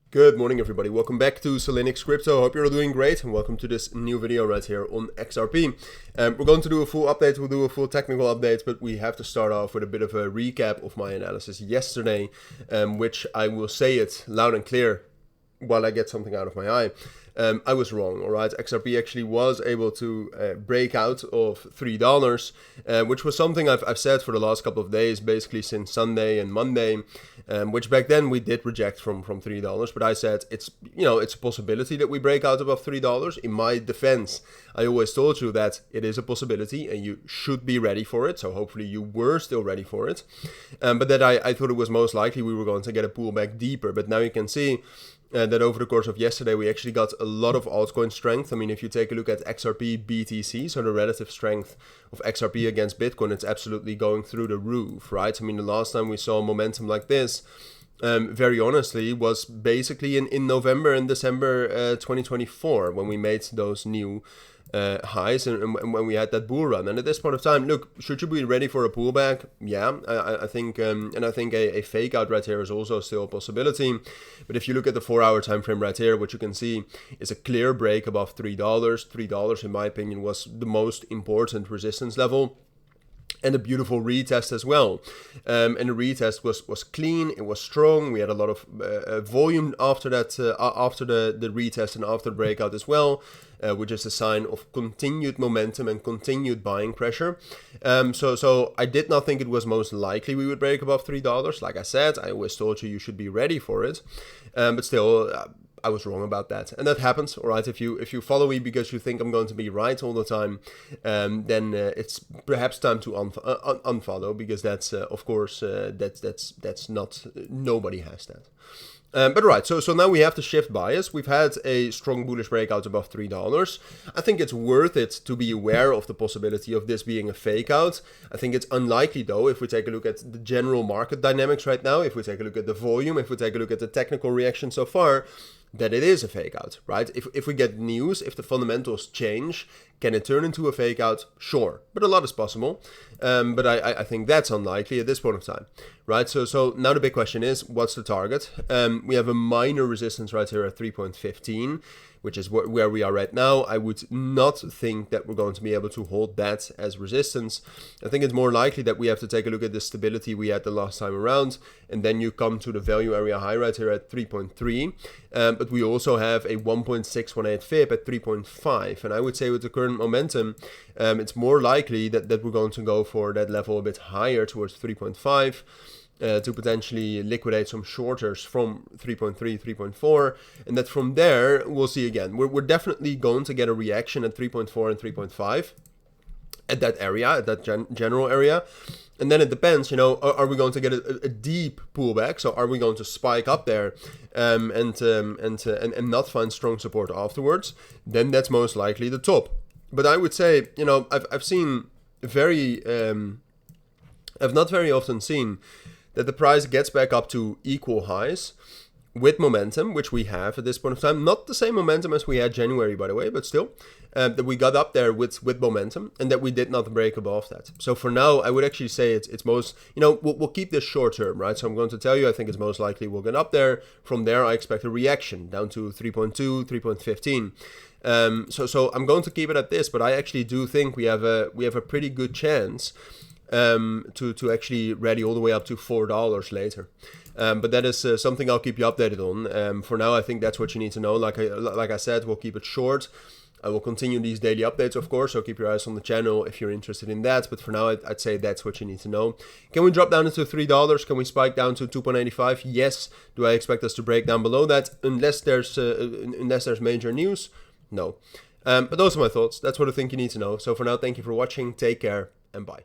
Good morning, everybody. Welcome back to cilinixfxcapital. Hope you're all doing great, and welcome to this new video right here on XRP. We're going to do a full update. We'll do a full technical update, but we have to start off with a bit of a recap of my analysis yesterday, which I will say it loud and clear while I get something out of my eye. I was wrong, all right? XRP actually was able to break out of $3, which was something I've said for the last couple of days, basically since Sunday and Monday, which back then we did reject from $3. But I said it's a possibility that we break out above $3. In my defense, I always told you that it is a possibility and you should be ready for it. So hopefully you were still ready for it. But that I thought it was most likely we were going to get a pullback deeper. But now you can see that over the course of yesterday, we actually got a lot of altcoin strength. I mean, if you take a look at XRP BTC, so the relative strength of XRP against Bitcoin, it's absolutely going through the roof, right? I mean, the last time we saw momentum like this, very honestly, was basically in November and December 2024 when we made those new highs and when we had that bull run. And at this point of time, look, should you be ready for a pullback? Yeah, I think a fake out right here is also still a possibility. But if you look at the 4-hour time frame right here, what you can see is a clear break above $3. $3, in my opinion, was the most important resistance level. And a beautiful retest as well. And the retest was clean, it was strong. We had a lot of volume after that, after the retest and after the breakout as well, which is a sign of continued momentum and continued buying pressure. So I did not think it was most likely we would break above $3. Like I said, I always told you should be ready for it. But still, I was wrong about that, and that happens. All right, if you follow me because you think I'm going to be right all the time, then it's perhaps time to unfollow, because that's of course that's not, nobody has that. But right, so now we have to shift bias. We've had a strong bullish breakout above $3. I think it's worth it to be aware of the possibility of this being a fake out. I think it's unlikely though, if we take a look at the general market dynamics right now, if we take a look at the volume, if we take a look at the technical reaction so far, that it is a fake out, right? If we get news, if the fundamentals change, can it turn into a fake out? Sure, but a lot is possible. But I think that's unlikely at this point of time, right? So now the big question is, what's the target? We have a minor resistance right here at 3.15, which is where we are right now. I would not think that we're going to be able to hold that as resistance. I think it's more likely that we have to take a look at the stability we had the last time around, and then you come to the value area high right here at 3.3. But we also have a 1.618 fib at 3.5, and I would say with the current momentum, it's more likely that we're going to go for that level a bit higher towards 3.5. To potentially liquidate some shorters from 3.3, 3.4, and that from there we'll see again. We're definitely going to get a reaction at 3.4 and 3.5 at that area, at that general area. And then it depends, are we going to get a deep pullback? So are we going to spike up there and not find strong support afterwards? Then that's most likely the top. But I would say, I've not very often seen that the price gets back up to equal highs with momentum, which we have at this point of time. Not the same momentum as we had January, by the way, but still, that we got up there with momentum and that we did not break above that. So for now, I would actually say it's most, we'll keep this short term, right? So I'm going to tell you, I think it's most likely we'll get up there. From there, I expect a reaction down to 3.2, 3.15. So I'm going to keep it at this, but I actually do think we have a pretty good chance to actually rally all the way up to $4 later. But that is something I'll keep you updated on. For now, I think that's what you need to know. Like I said, we'll keep it short. I will continue these daily updates, of course, so keep your eyes on the channel if you're interested in that. But for now, I'd say that's what you need to know. Can we drop down into $3? Can we spike down to 2.85? Yes. Do I expect us to break down below that unless there's major news? No. But those are my thoughts. That's what I think you need to know. So for now, thank you for watching. Take care and bye.